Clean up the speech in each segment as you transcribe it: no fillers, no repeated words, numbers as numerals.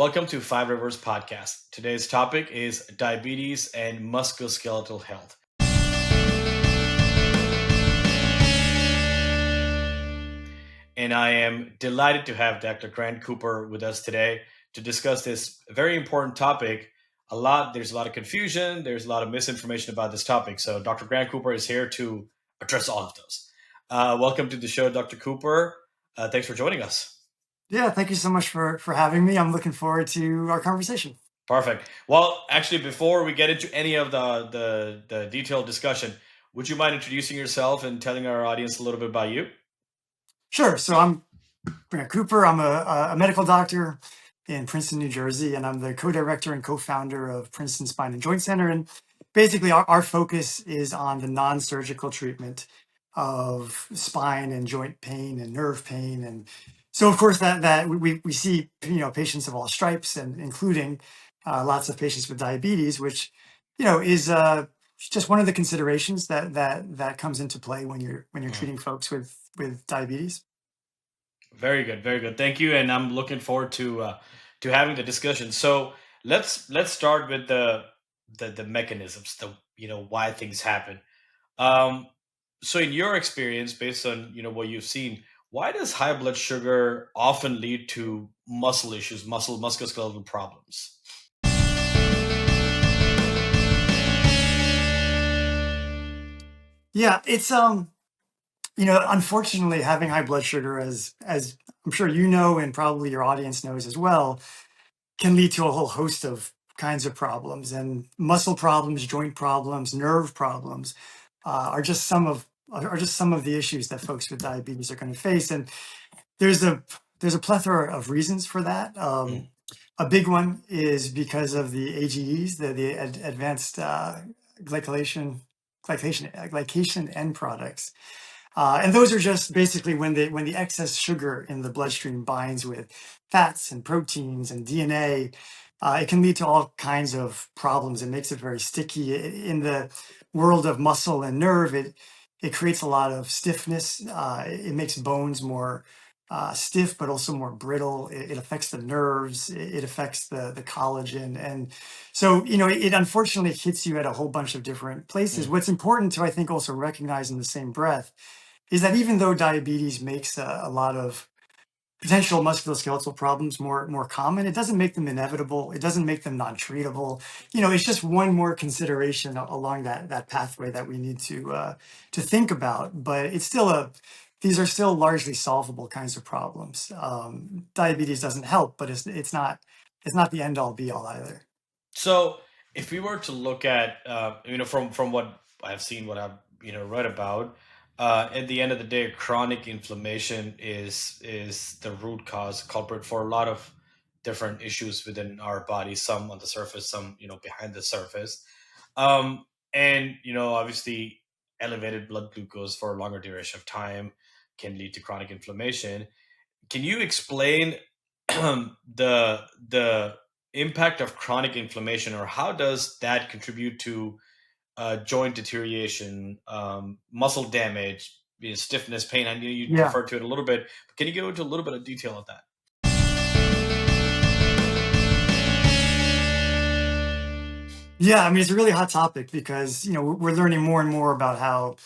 welcome to Five Rivers Podcast. Today's topic is diabetes and musculoskeletal health. And I am delighted to have Dr. Grant Cooper with us today to discuss this very important topic. There's a lot of confusion, there's a lot of misinformation about this topic. So Dr. Grant Cooper is here to address all of those. Welcome to the show, Dr. Cooper. Thanks for joining us. Yeah, thank you so much for having me. I'm looking forward to our conversation. Perfect. Well, actually, before we get into any of the detailed discussion, would you mind introducing yourself and telling our audience a little bit about you? Sure. So I'm Grant Cooper. I'm a medical doctor in Princeton, New Jersey, and I'm the co-director and co-founder of Princeton Spine and Joint Center. And basically, our focus is on the non-surgical treatment of spine and joint pain and nerve pain. And so, of course, that we see patients of all stripes, and including lots of patients with diabetes, which is just one of the considerations that comes into play when you're treating folks with diabetes. Very good, very good. Thank you, and I'm looking forward to having the discussion. So let's start with the mechanisms, the why things happen. Um, so in your experience, based on what you've seen, why does high blood sugar often lead to muscle issues, musculoskeletal problems? Yeah, it's unfortunately, having high blood sugar, as I'm sure you know, and probably your audience knows as well, can lead to a whole host of kinds of problems, and muscle problems, joint problems, nerve problems are just some of the issues that folks with diabetes are going to face. And there's a plethora of reasons for that. Mm. A big one is because of the AGEs, the advanced glycation end products. And those are just basically when the excess sugar in the bloodstream binds with fats and proteins and DNA. It can lead to all kinds of problems. It makes it very sticky. In the world of muscle and nerve, it creates a lot of stiffness. It makes bones more stiff, but also more brittle. It affects the nerves. It affects the collagen. And so, it unfortunately hits you at a whole bunch of different places. Mm. What's important to, I think, also recognize in the same breath is that even though diabetes makes a lot of potential musculoskeletal problems more common, it doesn't make them inevitable. It doesn't make them non-treatable. It's just one more consideration along that pathway that we need to think about. But it's still these are still largely solvable kinds of problems. Diabetes doesn't help, but it's not the end all be all either. So if we were to look at from what I've seen, what I've read about, at the end of the day, chronic inflammation is the root cause culprit for a lot of different issues within our body. Some on the surface, some behind the surface, and obviously elevated blood glucose for a longer duration of time can lead to chronic inflammation. Can you explain the impact of chronic inflammation, or how does that contribute to joint deterioration, muscle damage, stiffness, pain? I know you Yeah. referred to it a little bit, but can you go into a little bit of detail of that? Yeah, I mean, it's a really hot topic because, we're learning more and more about how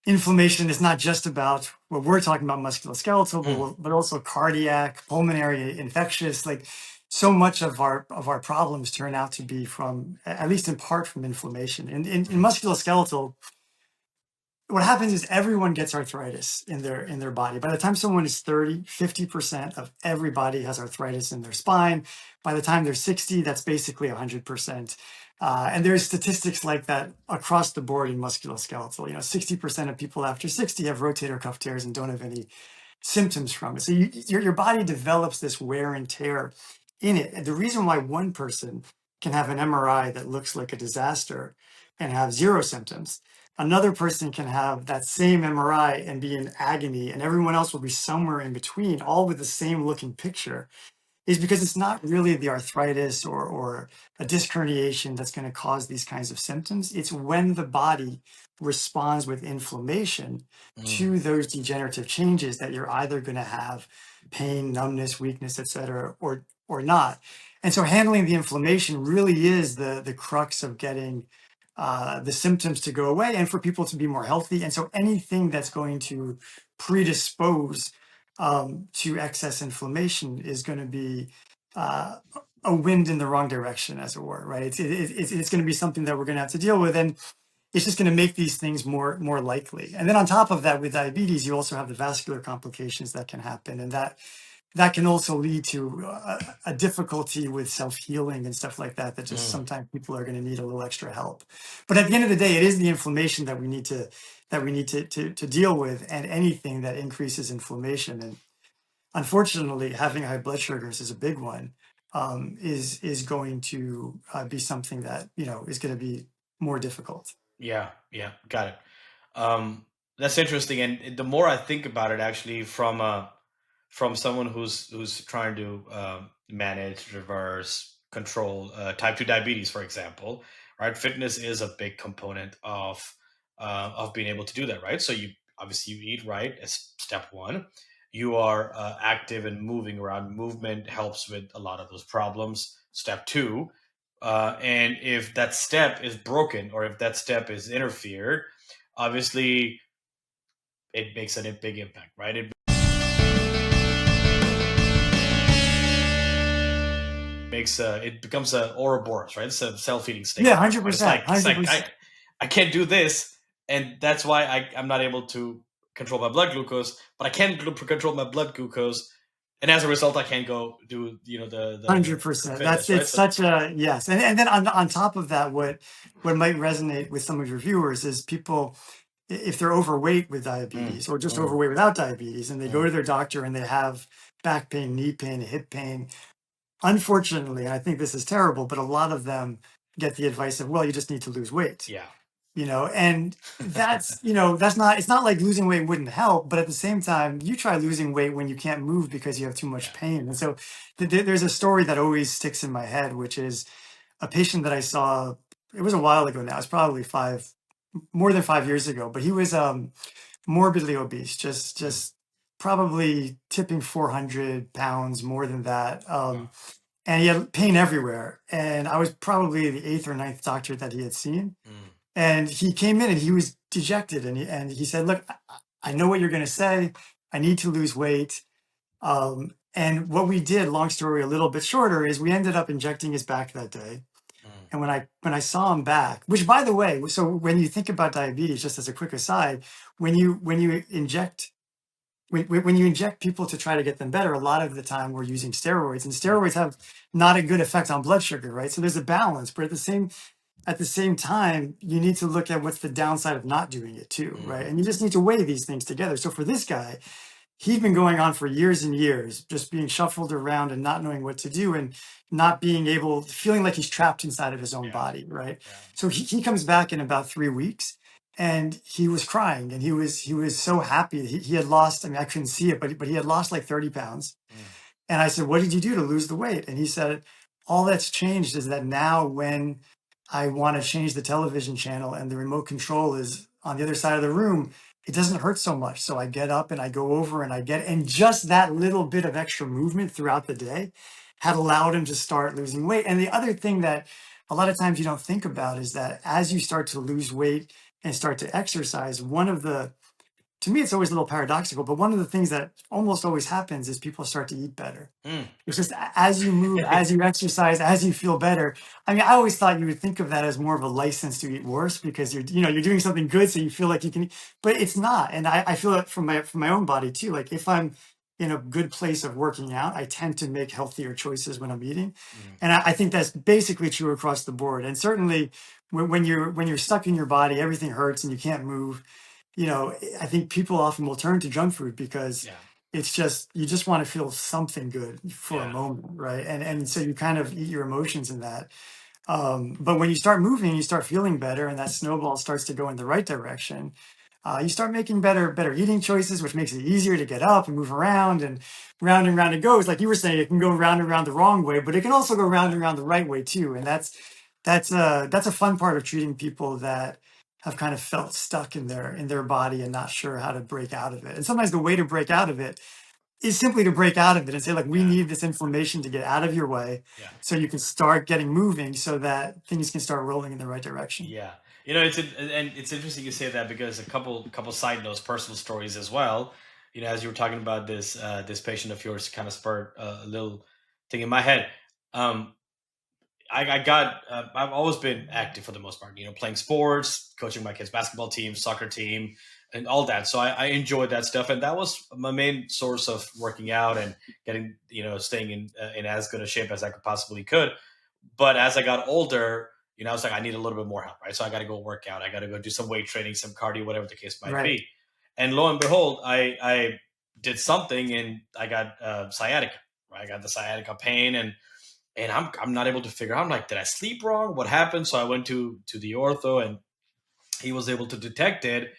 inflammation is not just about what we're talking about, musculoskeletal, Mm. but also cardiac, pulmonary, infectious. Like, so much of our problems turn out to be from, at least in part, from inflammation. In musculoskeletal, what happens is everyone gets arthritis in their body. By the time someone is 30, 50% of everybody has arthritis in their spine. By the time they're 60, that's basically 100%. And there's statistics like that across the board in musculoskeletal. 60% of people after 60 have rotator cuff tears and don't have any symptoms from it. So your body develops this wear and tear in it. And the reason why one person can have an MRI that looks like a disaster and have zero symptoms, another person can have that same MRI and be in agony, and everyone else will be somewhere in between, all with the same looking picture, is because it's not really the arthritis or a disc herniation that's going to cause these kinds of symptoms. It's when the body responds with inflammation Mm. to those degenerative changes that you're either going to have pain, numbness, weakness, etc., or not. And so handling the inflammation really is the crux of getting the symptoms to go away and for people to be more healthy. And so anything that's going to predispose to excess inflammation is going to be uh, a wind in the wrong direction, as it were, right? It's going to be something that we're going to have to deal with. And it's just going to make these things more likely. And then on top of that, with diabetes, you also have the vascular complications that can happen, and that can also lead to a difficulty with self-healing and stuff like that. That just Mm, sometimes people are going to need a little extra help. But at the end of the day, it is the inflammation that we need to deal with, and anything that increases inflammation. And unfortunately, having high blood sugars is a big one. Is going to be something that is going to be more difficult. yeah, yeah, got it. That's interesting, and the more I think about it, actually, from someone who's trying to manage, reverse, control type 2 diabetes, for example, right? Fitness is a big component of being able to do that, right? So you obviously you eat right as step one. You are active and moving around. Movement helps with a lot of those problems. Step two, and if that step is broken or if that step is interfered, obviously it makes a big impact, right? It makes it becomes a Ouroboros, right? It's a self-feeding snake Yeah, at one that hundred point. percent, It's hundred like percent. I can't do this, and that's why I'm not able to control my blood glucose, but I can control my blood glucose, and as a result, I can't go do the 100%. That's fitness, right? it's So such a yes. And then on top of that, what might resonate with some of your viewers is people if they're overweight with mm, diabetes or just mm, overweight without diabetes and they go mm, to their doctor and they have back pain, knee pain, hip pain. Unfortunately, and I think this is terrible, but a lot of them get the advice of, well, you just need to lose weight. yeah, And that's not it's not like losing weight wouldn't help, but at the same time you try losing weight when you can't move because you have too much yeah, pain. And so there's a story that always sticks in my head, which is a patient that I saw. It was a while ago now. It's probably more than 5 years ago, but he was morbidly obese, just mm, just probably tipping 400 pounds, more than that. wow, And he had pain everywhere, and I was probably the eighth or ninth doctor that he had seen. mm, And he came in and he was dejected, and he said, look, I know what you're going to say. I need to lose weight. And what we did, long story a little bit shorter, is we ended up injecting his back that day. mm, And when I saw him back, which by the way, so when you think about diabetes, just as a quick aside, when you inject when you inject people to try to get them better, a lot of the time we're using steroids, and mm, steroids have not a good effect on blood sugar, right? So there's a balance, but at the same time, you need to look at what's the downside of not doing it too, right? mhm, And you just need to weigh these things together. So for this guy, he'd been going on for years and years, just being shuffled around and not knowing what to do and not being able, feeling like he's trapped inside of his own yeah, body, right? yeah, So he comes back in about 3 weeks, and he was crying, and he was so happy. He had lost, I mean, I couldn't see it, but he had lost like 30 pounds. mm, And I said, what did you do to lose the weight? And he said, all that's changed is that now when I want to change the television channel and the remote control is on the other side of the room, it doesn't hurt so much. So I get up and I go over and and just that little bit of extra movement throughout the day had allowed him to start losing weight. And the other thing that a lot of times you don't think about is that as you start to lose weight and start to exercise, to me, it's always a little paradoxical, but one of the things that almost always happens is people start to eat better. mm. It's just as you move, as you exercise, as you feel better. I mean, I always thought you would think of that as more of a license to eat worse because you're doing something good, so you feel like you can, but it's not. And I feel it from my own body too. Like if I'm in a good place of working out, I tend to make healthier choices when I'm eating, Mm, and I think that's basically true across the board. And certainly when you're stuck in your body, everything hurts and you can't move. I think people often will turn to junk food because yeah, it's just you just want to feel something good for a yeah, moment, right? And so you kind of eat your emotions in that. But when you start moving, you start feeling better, and that snowball starts to go in the right direction. You start making better eating choices, which makes it easier to get up and move around, and round it goes. Like you were saying, it can go round and round the wrong way, but it can also go round and round the right way too. And that's a fun part of treating people that have kind of felt stuck in their body and not sure how to break out of it. And sometimes the way to break out of it is simply to break out of it and say, like, we Yeah. need this inflammation to get out of your way Yeah. so you can start getting moving so that things can start rolling in the right direction. Yeah, and it's interesting you say that because a couple side notes, personal stories as well. As you were talking about this patient of yours, kind of spurred a little thing in my head. Um, I've always been active for the most part. Playing sports, coaching my kids' basketball team, soccer team, and all that. So I enjoyed that stuff, and that was my main source of working out and getting staying in as good a shape as I could. But as I got older, I was like, I need a little bit more help, right? So I got to go work out. I got to go do some weight training, some cardio, whatever the case might Right. be. And lo and behold, I did something and I got sciatica. Right? I got the sciatica pain, and I'm not able to figure out. I'm like, did I sleep wrong? What happened? So I went to the ortho, and he was able to detect it.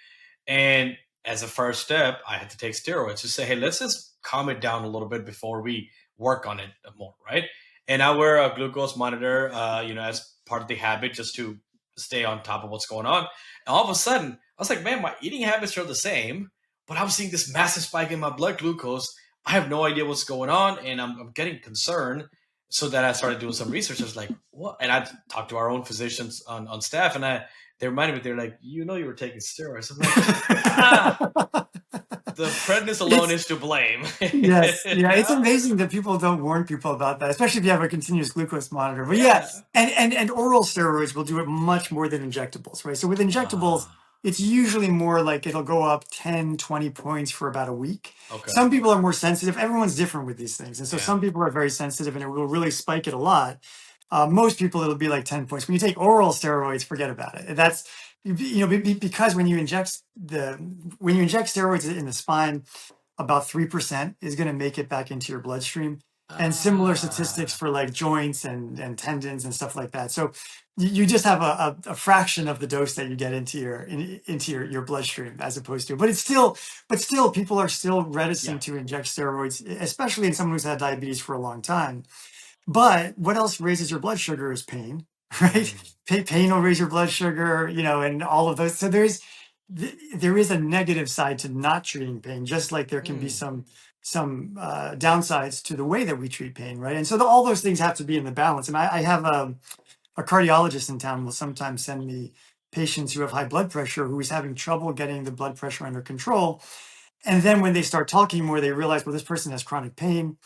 And as a first step, I had to take steroids to say, hey, let's just calm it down a little bit before we work on it more, right? And I wear a glucose monitor, as part of the habit just to stay on top of what's going on. And all of a sudden, I was like, man, my eating habits are the same, but I'm seeing this massive spike in my blood glucose. I have no idea what's going on, and I'm getting concerned. So then I started doing some research. I was like, what? And I talked to our own physicians on staff, and they reminded me, they're like, you were taking steroids. I'm like, ah, the predness alone It's is to blame. Yes, yeah, it's Yeah, amazing that people don't warn people about that, especially if you have a continuous glucose monitor. But yeah, yeah, and oral steroids will do it yeah. much more than injectables, right? So with injectables, Ah, it's usually more like it'll go up 10, 20 points for about a week. okay. Some people are more sensitive. Everyone's different with these things. And so Yeah. some people are very sensitive and it will really spike it a lot. Most people, it'll be like 10 points. When you take oral steroids, forget about it. That's, because when you inject steroids in the spine, about 3% is going to make it back into your bloodstream, and similar statistics Ah, for like joints and tendons and stuff like that. So you just have a fraction of the dose that you get into your bloodstream as opposed to, but still people are still yeah. reticent to inject steroids, especially in someone who's had diabetes for a long time. But what else raises your blood sugar is pain, right? Mm, Pain will raise your blood sugar, and all of those. So there is a negative side to not treating pain, just like there can be mm, some downsides to the way that we treat pain, right? And so all those things have to be in the balance. And I have a cardiologist in town will sometimes send me patients who have high blood pressure who is having trouble getting the blood pressure under control. And then when they start talking more, they realize, well, this person has chronic pain,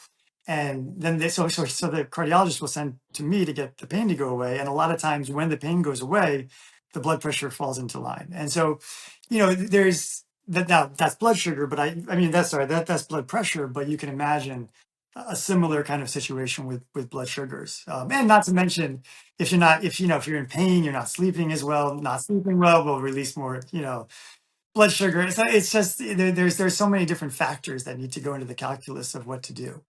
and then so the cardiologist will send to me to get the pain to go away. And a lot of times when the pain goes away, the blood pressure falls into line. And so, there's that. Now that's blood sugar, but I mean, that's blood pressure, but you can imagine a similar kind of situation with blood sugars. And not to mention, if you're in pain, you're not sleeping as well. Not sleeping well will release more blood sugar. So it's just there's so many different factors that need to go into the calculus of what to do.